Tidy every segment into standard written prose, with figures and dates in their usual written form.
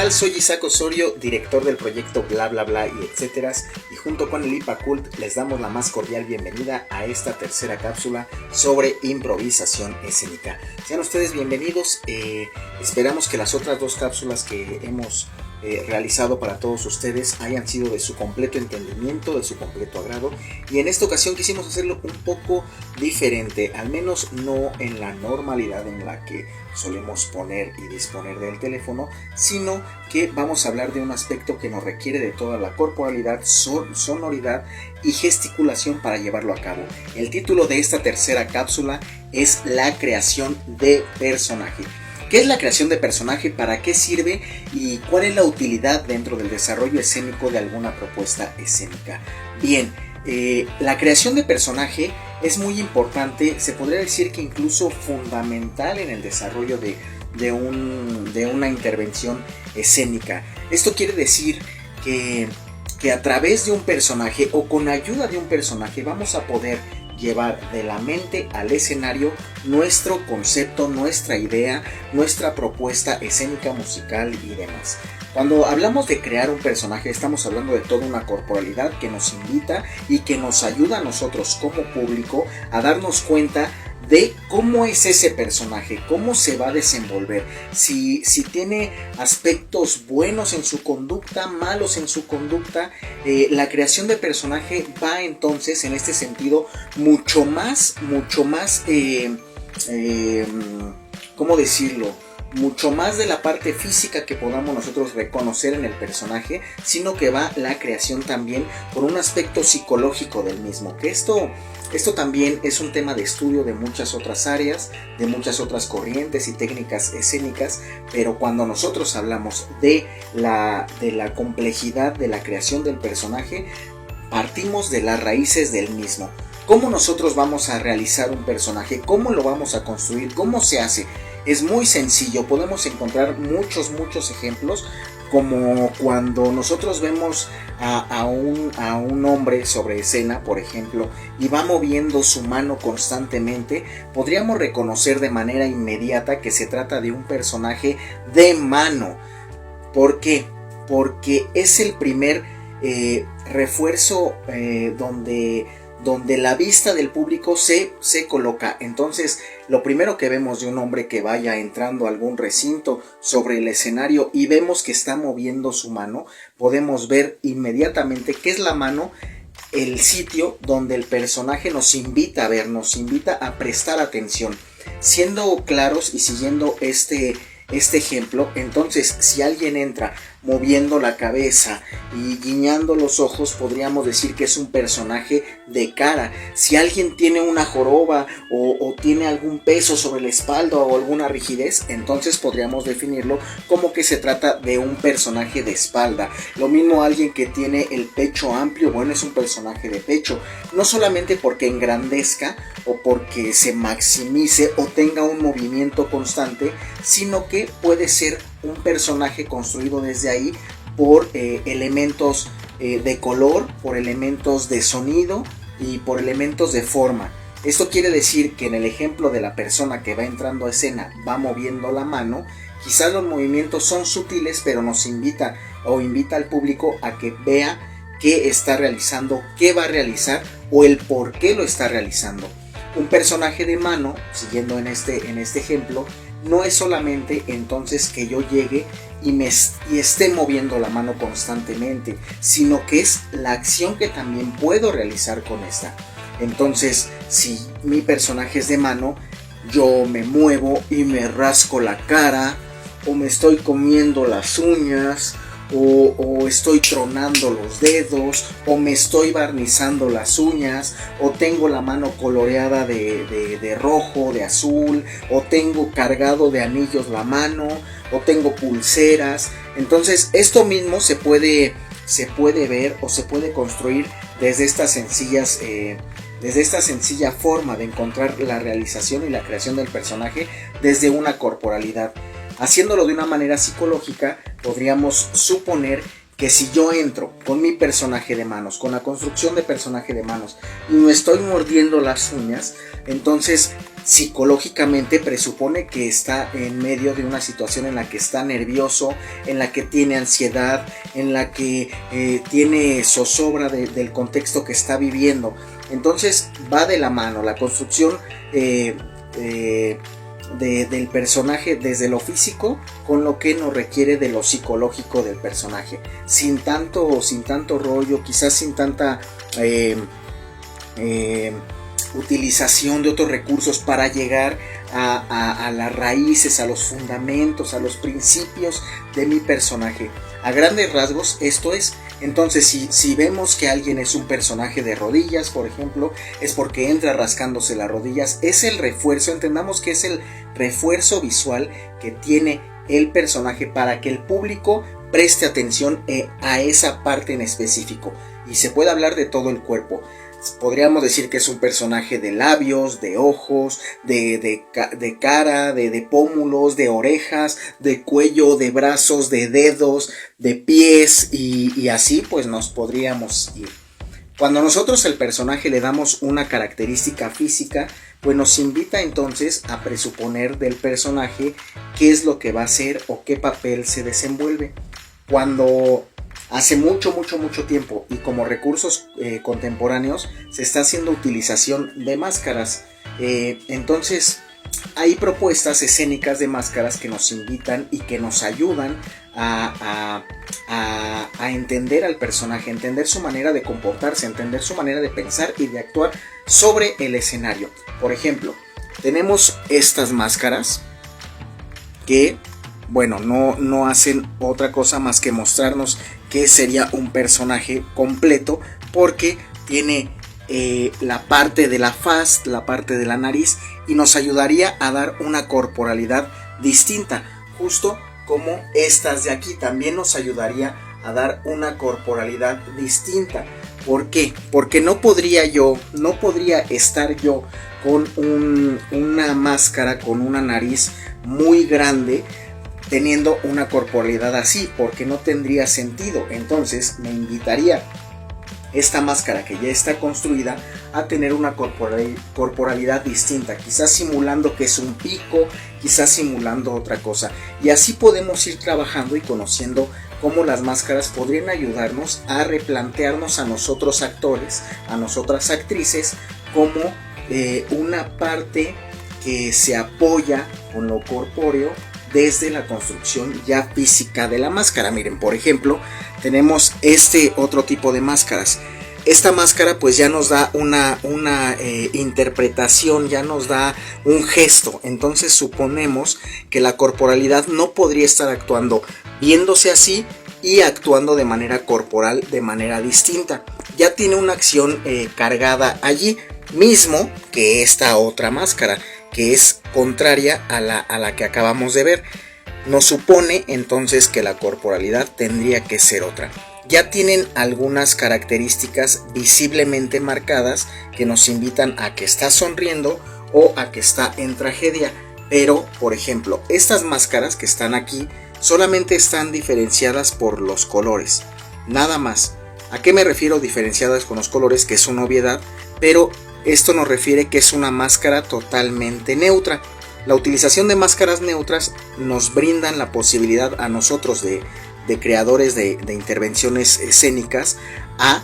tal? Soy Isaac Osorio, director del proyecto Bla Bla Bla y etcétera, y junto con el IPACult les damos la más cordial bienvenida a esta tercera cápsula sobre improvisación escénica. Sean ustedes bienvenidos, esperamos que las otras dos cápsulas que hemos realizado para todos ustedes hayan sido de su completo entendimiento, de su completo agrado, y en esta ocasión quisimos hacerlo un poco diferente, al menos no en la normalidad en la que solemos poner y disponer del teléfono, sino que vamos a hablar de un aspecto que nos requiere de toda la corporalidad, sonoridad y gesticulación para llevarlo a cabo. El título de esta tercera cápsula es la creación de personaje. ¿Qué es la creación de personaje? ¿Para qué sirve? ¿Y cuál es la utilidad dentro del desarrollo escénico de alguna propuesta escénica? Bien, la creación de personaje es muy importante, se podría decir que incluso fundamental en el desarrollo de una intervención escénica. Esto quiere decir que a través de un personaje o con ayuda de un personaje vamos a poder llevar de la mente al escenario nuestro concepto, nuestra idea, nuestra propuesta escénica, musical y demás. Cuando hablamos de crear un personaje, estamos hablando de toda una corporalidad que nos invita y que nos ayuda a nosotros como público a darnos cuenta de cómo es ese personaje, cómo se va a desenvolver, si tiene aspectos buenos en su conducta, malos en su conducta. La creación de personaje va entonces en este sentido mucho más, ¿cómo decirlo? Mucho más de la parte física que podamos nosotros reconocer en el personaje, sino que va la creación también por un aspecto psicológico del mismo, que esto también es un tema de estudio de muchas otras áreas, de muchas otras corrientes y técnicas escénicas, pero cuando nosotros hablamos de la complejidad de la creación del personaje, partimos de las raíces del mismo. ¿Cómo nosotros vamos a realizar un personaje? ¿Cómo lo vamos a construir? ¿Cómo se hace? Es muy sencillo, podemos encontrar muchos ejemplos, como cuando nosotros vemos a un hombre sobre escena, por ejemplo, y va moviendo su mano constantemente, podríamos reconocer de manera inmediata que se trata de un personaje de mano. ¿Por qué? Porque es el primer refuerzo donde la vista del público se coloca. Entonces, lo primero que vemos de un hombre que vaya entrando a algún recinto sobre el escenario y vemos que está moviendo su mano, podemos ver inmediatamente qué es la mano, el sitio donde el personaje nos invita a ver, nos invita a prestar atención. Siendo claros y siguiendo este ejemplo, entonces si alguien entra moviendo la cabeza y guiñando los ojos, podríamos decir que es un personaje de cara. Si alguien tiene una joroba o tiene algún peso sobre la espalda o alguna rigidez, entonces podríamos definirlo como que se trata de un personaje de espalda. Lo mismo alguien que tiene el pecho amplio, bueno, es un personaje de pecho. No solamente porque engrandezca o porque se maximice o tenga un movimiento constante, sino que puede ser un personaje construido desde ahí por elementos de color, por elementos de sonido y por elementos de forma. Esto quiere decir que en el ejemplo de la persona que va entrando a escena va moviendo la mano, quizás los movimientos son sutiles, pero nos invita al público a que vea qué está realizando, qué va a realizar o el por qué lo está realizando. Un personaje de mano, siguiendo en este ejemplo, no es solamente entonces que yo llegue y esté moviendo la mano constantemente, sino que es la acción que también puedo realizar con esta. Entonces, si mi personaje es de mano, yo me muevo y me rasco la cara, o me estoy comiendo las uñas, o estoy tronando los dedos, o me estoy barnizando las uñas, o tengo la mano coloreada de rojo, de azul, o tengo cargado de anillos la mano, o tengo pulseras. Entonces esto mismo se puede ver o se puede construir desde esta sencilla forma de encontrar la realización y la creación del personaje desde una corporalidad. Haciéndolo de una manera psicológica, podríamos suponer que si yo entro con mi personaje de manos, con la construcción de personaje de manos, y me estoy mordiendo las uñas, entonces psicológicamente presupone que está en medio de una situación en la que está nervioso, en la que tiene ansiedad, en la que tiene zozobra del contexto que está viviendo. Entonces va de la mano la construcción del personaje desde lo físico con lo que nos requiere de lo psicológico del personaje, sin tanto rollo, quizás sin tanta utilización de otros recursos para llegar a las raíces, a los fundamentos, a los principios de mi personaje. A grandes rasgos esto es. Entonces si vemos que alguien es un personaje de rodillas, por ejemplo, es porque entra rascándose las rodillas. Es el refuerzo, entendamos que es el refuerzo visual que tiene el personaje para que el público preste atención a esa parte en específico. Y se puede hablar de todo el cuerpo. Podríamos decir que es un personaje de labios, de ojos, de cara, de pómulos, de orejas, de cuello, de brazos, de dedos, de pies y así pues nos podríamos ir. Cuando nosotros al personaje le damos una característica física, pues nos invita entonces a presuponer del personaje qué es lo que va a hacer o qué papel se desenvuelve. Cuando hace mucho tiempo y como recursos contemporáneos se está haciendo utilización de máscaras. Entonces hay propuestas escénicas de máscaras que nos invitan y que nos ayudan a entender al personaje, entender su manera de comportarse, entender su manera de pensar y de actuar sobre el escenario. Por ejemplo, tenemos estas máscaras que, bueno, no hacen otra cosa más que mostrarnos que sería un personaje completo, porque tiene la parte de la faz, la parte de la nariz, y nos ayudaría a dar una corporalidad distinta, justo como estas de aquí también nos ayudaría a dar una corporalidad distinta. ¿Por qué? Porque no podría estar yo con una máscara, con una nariz muy grande, teniendo una corporalidad así, porque no tendría sentido. Entonces me invitaría esta máscara que ya está construida a tener una corporalidad distinta, quizás simulando que es un pico, quizás simulando otra cosa, y así podemos ir trabajando y conociendo cómo las máscaras podrían ayudarnos a replantearnos a nosotros actores, a nosotras actrices, como una parte que se apoya con lo corpóreo desde la construcción ya física de la máscara. Miren, por ejemplo, tenemos este otro tipo de máscaras. Esta máscara pues ya nos da una interpretación, ya nos da un gesto. Entonces suponemos que la corporalidad no podría estar actuando viéndose así y actuando de manera corporal de manera distinta. Ya tiene una acción cargada allí mismo que esta otra máscara, que es contraria a la que acabamos de ver. Nos supone entonces que la corporalidad tendría que ser otra. Ya tienen algunas características visiblemente marcadas que nos invitan a que está sonriendo o a que está en tragedia. Pero, por ejemplo, estas máscaras que están aquí solamente están diferenciadas por los colores, nada más. ¿A qué me refiero diferenciadas con los colores? Que es una obviedad, pero esto nos refiere que es una máscara totalmente neutra. La utilización de máscaras neutras nos brindan la posibilidad a nosotros de creadores de intervenciones escénicas a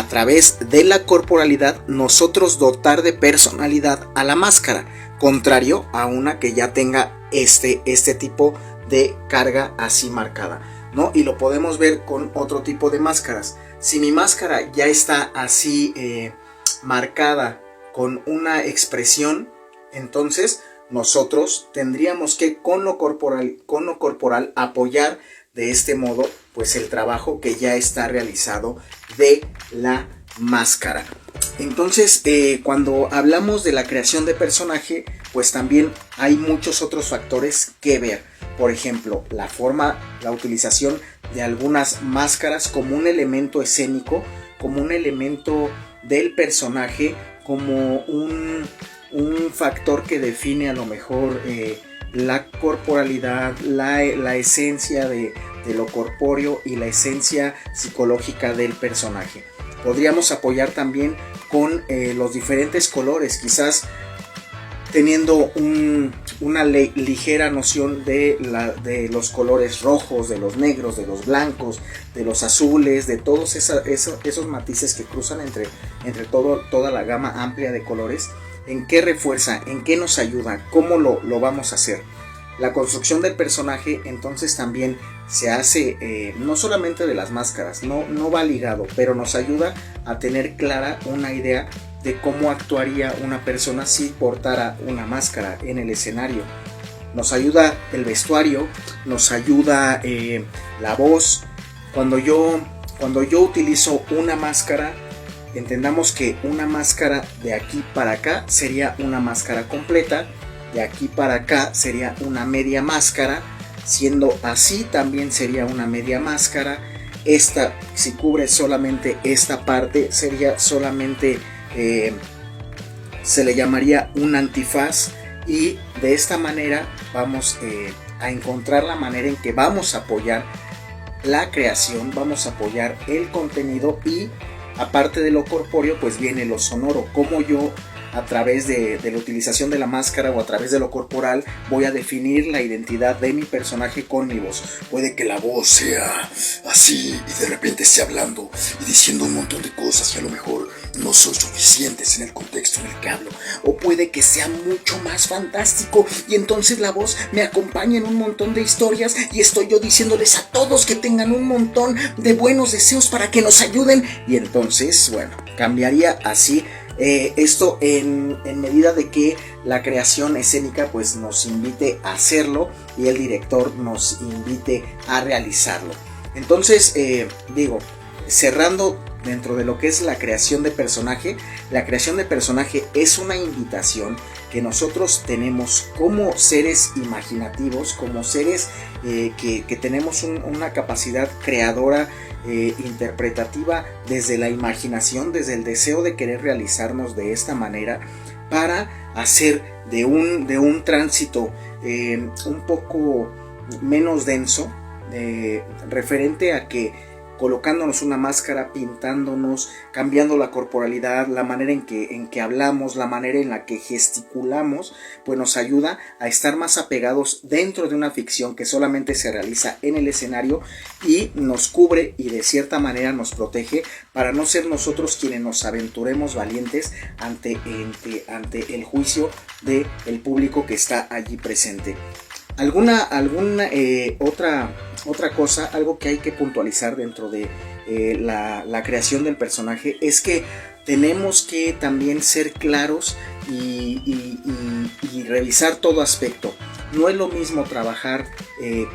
través de la corporalidad nosotros dotar de personalidad a la máscara, contrario a una que ya tenga este tipo de carga así marcada, ¿no? Y lo podemos ver con otro tipo de máscaras. Si mi máscara ya está así marcada con una expresión, entonces nosotros tendríamos que con lo corporal apoyar de este modo pues el trabajo que ya está realizado de la máscara. Entonces cuando hablamos de la creación de personaje, pues también hay muchos otros factores que ver. Por ejemplo, la utilización de algunas máscaras como un elemento escénico, como un elemento del personaje, como un factor que define a lo mejor la corporalidad, la esencia de de lo corpóreo y la esencia psicológica del personaje. Podríamos apoyar también con los diferentes colores, quizás teniendo una ligera noción de los colores rojos, de los negros, de los blancos, de los azules, de todos esos matices que cruzan entre toda la gama amplia de colores. ¿En qué refuerza? ¿En qué nos ayuda? ¿Cómo lo vamos a hacer? La construcción del personaje entonces también se hace no solamente de las máscaras, no va ligado, pero nos ayuda a tener clara una idea de cómo actuaría una persona si portara una máscara en el escenario. Nos ayuda el vestuario, nos ayuda la voz. Cuando yo utilizo una máscara, entendamos que una máscara de aquí para acá sería una máscara completa, de aquí para acá sería una media máscara, siendo así también sería una media máscara. Esta, si cubre solamente esta parte, sería solamente se le llamaría un antifaz, y de esta manera vamos a encontrar la manera en que vamos a apoyar la creación, vamos a apoyar el contenido, y aparte de lo corpóreo pues viene lo sonoro, como yo a través de la utilización de la máscara o a través de lo corporal voy a definir la identidad de mi personaje con mi voz. Puede que la voz sea así y de repente esté hablando y diciendo un montón de cosas y a lo mejor no son suficientes en el contexto en el que hablo. O puede que sea mucho más fantástico y entonces la voz me acompaña en un montón de historias y estoy yo diciéndoles a todos que tengan un montón de buenos deseos para que nos ayuden, y entonces, bueno, cambiaría así. Esto en medida de que la creación escénica pues nos invite a hacerlo y el director nos invite a realizarlo. Entonces cerrando dentro de lo que es la creación de personaje es una invitación que nosotros tenemos como seres imaginativos, como seres que tenemos una capacidad creadora, interpretativa, desde la imaginación, desde el deseo de querer realizarnos de esta manera, para hacer de un tránsito un poco menos denso, referente a que colocándonos una máscara, pintándonos, cambiando la corporalidad, la manera en que hablamos, la manera en la que gesticulamos, pues nos ayuda a estar más apegados dentro de una ficción que solamente se realiza en el escenario, y nos cubre y de cierta manera nos protege para no ser nosotros quienes nos aventuremos valientes ante el juicio del público que está allí presente. Alguna otra cosa, algo que hay que puntualizar dentro de la creación del personaje, es que tenemos que también ser claros y revisar todo aspecto. No es lo mismo trabajar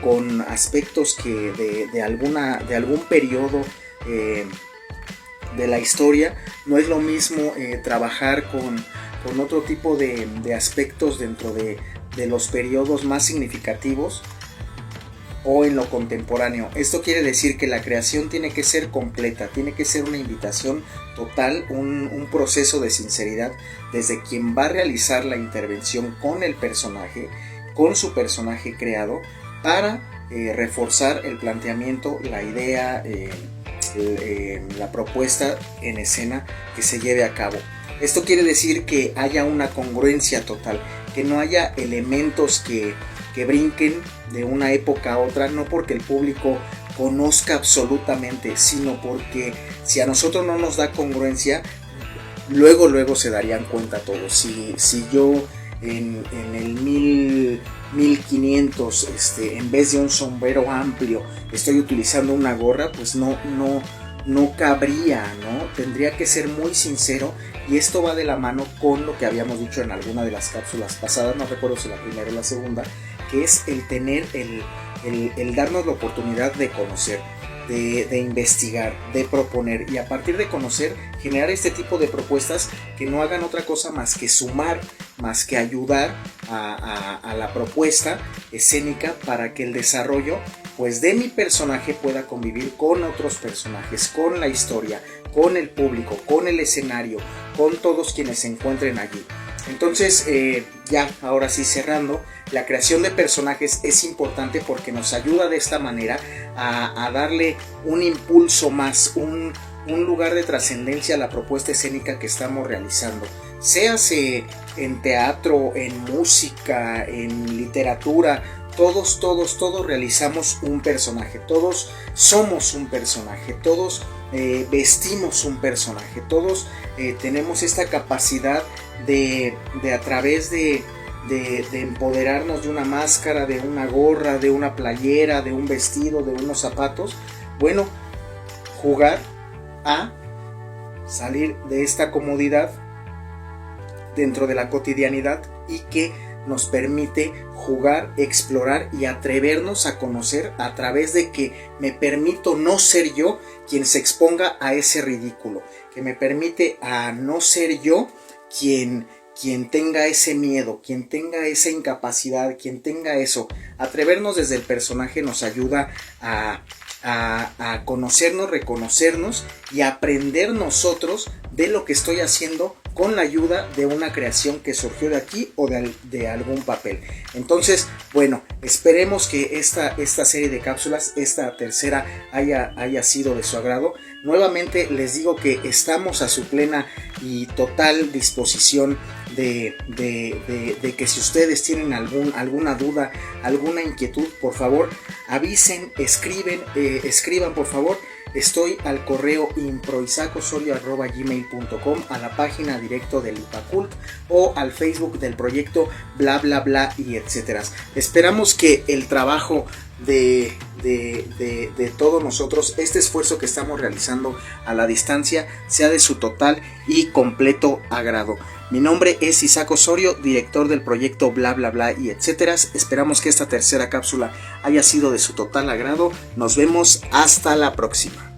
con aspectos que de algún periodo de la historia. No es lo mismo trabajar con otro tipo de aspectos dentro de los periodos más significativos o en lo contemporáneo. Esto quiere decir que la creación tiene que ser completa, tiene que ser una invitación total, un proceso de sinceridad desde quien va a realizar la intervención con el personaje, con su personaje creado, para reforzar el planteamiento, la idea, la propuesta en escena que se lleve a cabo. Esto quiere decir que haya una congruencia total, que no haya elementos que brinquen de una época a otra, no porque el público conozca absolutamente, sino porque si a nosotros no nos da congruencia, luego se darían cuenta todos. Si yo en el 1500 en vez de un sombrero amplio estoy utilizando una gorra, pues no cabría, ¿no? Tendría que ser muy sincero, y esto va de la mano con lo que habíamos dicho en alguna de las cápsulas pasadas, no recuerdo si la primera o la segunda, que es el tener, el darnos la oportunidad de conocer, de investigar, de proponer, y a partir de conocer generar este tipo de propuestas que no hagan otra cosa más que sumar, más que ayudar a la propuesta escénica, para que el desarrollo pues de mi personaje pueda convivir con otros personajes, con la historia, con el público, con el escenario, con todos quienes se encuentren allí. Entonces, ya, ahora sí cerrando, la creación de personajes es importante porque nos ayuda de esta manera a darle un impulso más, un lugar de trascendencia a la propuesta escénica que estamos realizando. Séase en teatro, en música, en literatura, todos realizamos un personaje, todos somos un personaje, todos vestimos un personaje, todos tenemos esta capacidad de a través de empoderarnos de una máscara, de una gorra, de una playera, de un vestido, de unos zapatos, bueno, jugar a salir de esta comodidad dentro de la cotidianidad y que nos permite jugar, explorar y atrevernos a conocer a través de que me permito no ser yo quien se exponga a ese ridículo, que me permite a no ser yo quien tenga ese miedo, quien tenga esa incapacidad, quien tenga eso. Atrevernos desde el personaje nos ayuda a conocernos, reconocernos y aprender nosotros de lo que estoy haciendo con la ayuda de una creación que surgió de aquí o de algún papel. Entonces, bueno, esperemos que esta serie de cápsulas, esta tercera, haya sido de su agrado. Nuevamente les digo que estamos a su plena y total disposición de que si ustedes tienen alguna duda, alguna inquietud, por favor avisen, escriban por favor. Estoy al correo improisacosorio@gmail.com, a la página directo del Ipacult o al Facebook del proyecto bla bla bla y etcétera. Esperamos que el trabajo de todos nosotros, este esfuerzo que estamos realizando a la distancia, sea de su total y completo agrado. Mi nombre es Isaac Osorio, director del proyecto bla bla bla y etcétera. Esperamos que esta tercera cápsula haya sido de su total agrado. Nos vemos hasta la próxima.